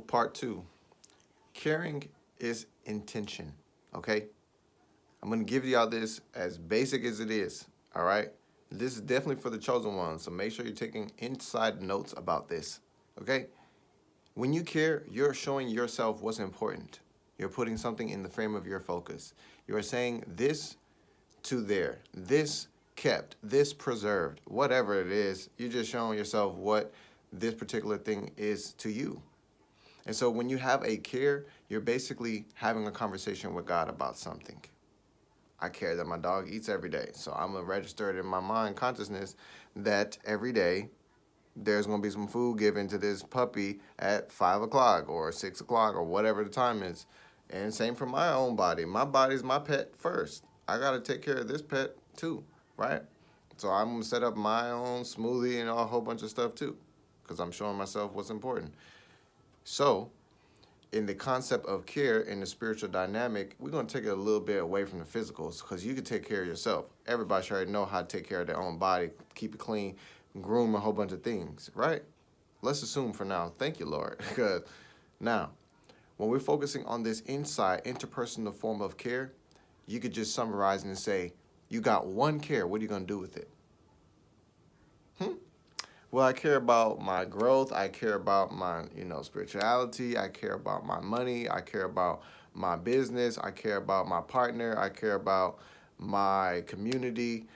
part two. Caring is intention. Okay? I'm going to give y'all this as basic as it is. All right? This is definitely for the chosen ones. So make sure you're taking inside notes about this. Okay? When you care, you're showing yourself what's important. You're putting something in the frame of your focus. You are saying this to there, this kept, this preserved, whatever it is, you're just showing yourself what this particular thing is to you. And so when you have a care, you're basically having a conversation with God about something. I care that my dog eats every day. So I'm going to register it in my mind consciousness that every day there's going to be some food given to this puppy at 5 o'clock or 6 o'clock or whatever the time is. And same for my own body. My body's my pet first. I got to take care of this pet too, right? So I'm going to set up my own smoothie and a whole bunch of stuff too, because I'm showing myself what's important. So in the concept of care in the spiritual dynamic, we're going to take it a little bit away from the physicals, because you can take care of yourself. Everybody should already know how to take care of their own body, keep it clean, groom a whole bunch of things, right? Let's assume for now. Thank you, Lord. Because now, when we're focusing on this inside interpersonal form of care, you could just summarize and say, you got one care. What are you going to do with it? Well, I care about my growth. I care about my, spirituality. I care about my money. I care about my business. I care about my partner. I care about my community.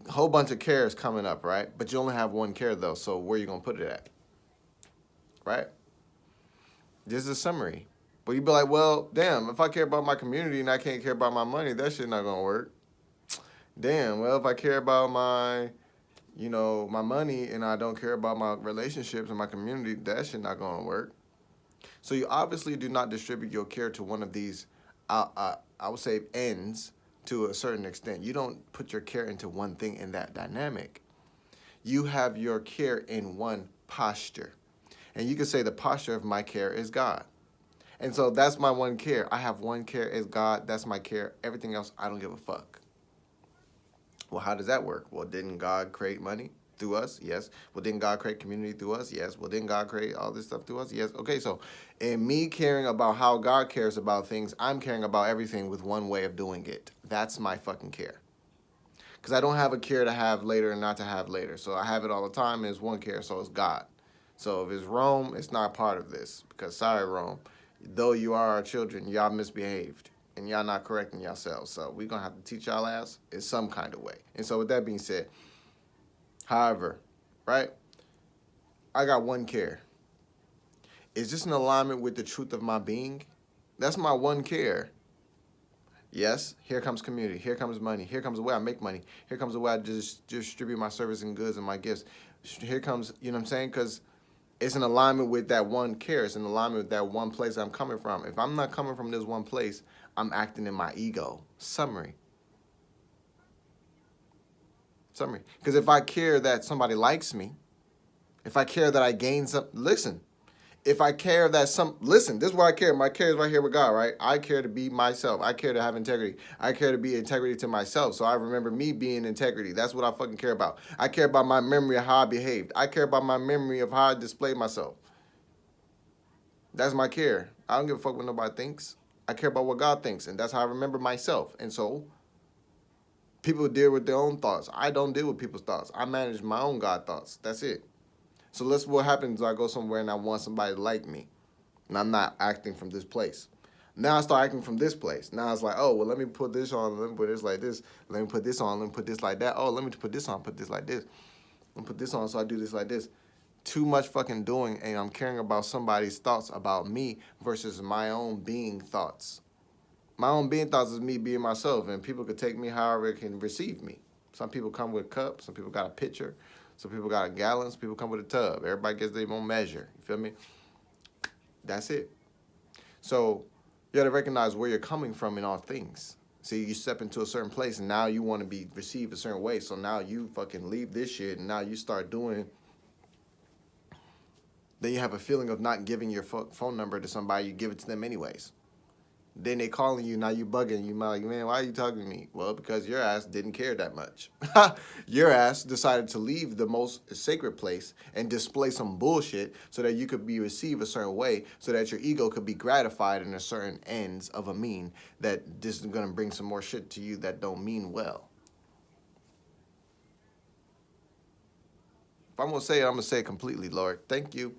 A whole bunch of cares coming up, right? But you only have one care, though, so where are you going to put it at? Right? This is a summary. But you'd be like, well, damn, if I care about my community and I can't care about my money, that shit not going to work. Damn, well, if I care about my money and I don't care about my relationships and my community, that shit not going to work. So you obviously do not distribute your care to one of these, I would say, ends to a certain extent. You don't put your care into one thing in that dynamic. You have your care in one posture. And you could say the posture of my care is God. And so that's my one care. I have one care is God. That's my care. Everything else, I don't give a fuck. Well, how does that work? Well, didn't God create money through us? Yes. Well, didn't God create community through us? Yes. Well, didn't God create all this stuff through us? Yes. Okay, so in me caring about how God cares about things, I'm caring about everything with one way of doing it. That's my fucking care. Because I don't have a care to have later and not to have later. So I have it all the time, and it's one care, so it's God. So if it's Rome, it's not part of this. Because sorry, Rome, though you are our children, y'all misbehaved. And y'all not correcting yourselves. So we're going to have to teach y'all ass in some kind of way. And so with that being said, however, right, I got one care. Is this in alignment with the truth of my being? That's my one care. Yes, here comes community. Here comes money. Here comes the way I make money. Here comes the way I just distribute my service and goods and my gifts. Here comes, you know what I'm saying? Because it's in alignment with that one care. It's in alignment with that one place I'm coming from. If I'm not coming from this one place, I'm acting in my ego. Summary. Because if I care that somebody likes me, if I care that I gain some, listen. If I care that this is why I care. My care is right here with God, right? I care to be myself. I care to have integrity. I care to be integrity to myself. So I remember me being integrity. That's what I fucking care about. I care about my memory of how I behaved. I care about my memory of how I displayed myself. That's my care. I don't give a fuck what nobody thinks. I care about what God thinks, and that's how I remember myself. And so people deal with their own thoughts. I don't deal with people's thoughts. I manage my own God thoughts. That's it. So let's what happens I go somewhere and I want somebody to like me. And I'm not acting from this place. Now I start acting from this place. Now it's like, oh, well, let me put this on. Let me put this like this. Let me put this on. Let me put this like that. Oh, let me put this on. Put this like this. Let me put this on so I do this like this. Too much fucking doing, and I'm caring about somebody's thoughts about me versus my own being thoughts. My own being thoughts is me being myself, and people could take me however it can receive me. Some people come with a cup. Some people got a pitcher. Some people got a gallon. Some people come with a tub. Everybody gets their own measure. You feel me? That's it. So you got to recognize where you're coming from in all things. See, you step into a certain place, and now you want to be received a certain way. So now you fucking leave this shit, and now you start doing. Then you have a feeling of not giving your phone number to somebody. You give it to them anyways. Then they calling you, now you bugging. You like, man, why are you talking to me? Well, because your ass didn't care that much. Your ass decided to leave the most sacred place and display some bullshit so that you could be received a certain way, so that your ego could be gratified in a certain ends of a mean that this is gonna bring some more shit to you that don't mean well. If I'm gonna say it, I'm gonna say it completely, Lord. Thank you.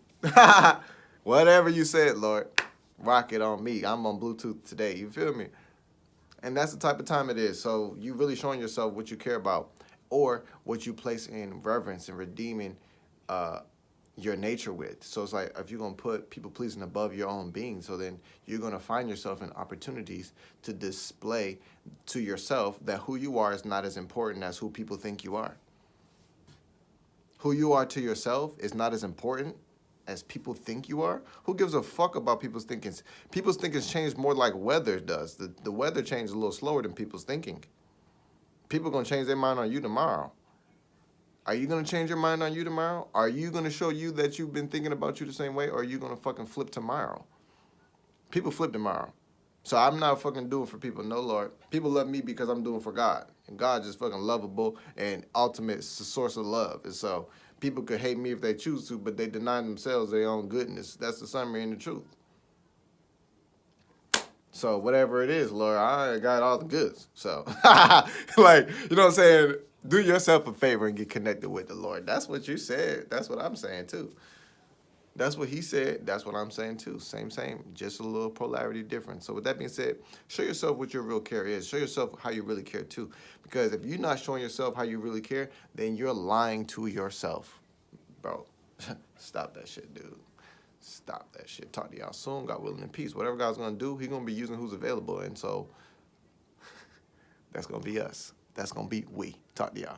Whatever you said, Lord, rock it on me. I'm on Bluetooth today. You feel me? And that's the type of time it is. So you really showing yourself what you care about, or what you place in reverence and redeeming your nature with. So it's like if you're gonna put people pleasing above your own being, so then you're gonna find yourself in opportunities to display to yourself that who you are is not as important as who people think you are. Who you are to yourself is not as important as people think you are. Who gives a fuck about people's thinkings? People's thinkings change more like weather does. The weather changes a little slower than people's thinking. People gonna change their mind on you tomorrow. Are you gonna change your mind on you tomorrow? Are you gonna show you that you've been thinking about you the same way, or are you gonna fucking flip tomorrow? People flip tomorrow. So I'm not fucking doing for people, no Lord. People love me because I'm doing for God. And God just fucking lovable and ultimate source of love. And so people could hate me if they choose to, but they deny themselves their own goodness. That's the summary and the truth. So whatever it is, Lord, I got all the goods. So like, you know what I'm saying? Do yourself a favor and get connected with the Lord. That's what you said. That's what I'm saying too. That's what he said. That's what I'm saying too. Same. Just a little polarity difference. So with that being said, show yourself what your real care is. Show yourself how you really care too. Because if you're not showing yourself how you really care, then you're lying to yourself. Bro, stop that shit, dude. Stop that shit. Talk to y'all soon. God willing and peace. Whatever God's going to do, he's going to be using who's available. And so that's going to be us. That's going to be we. Talk to y'all.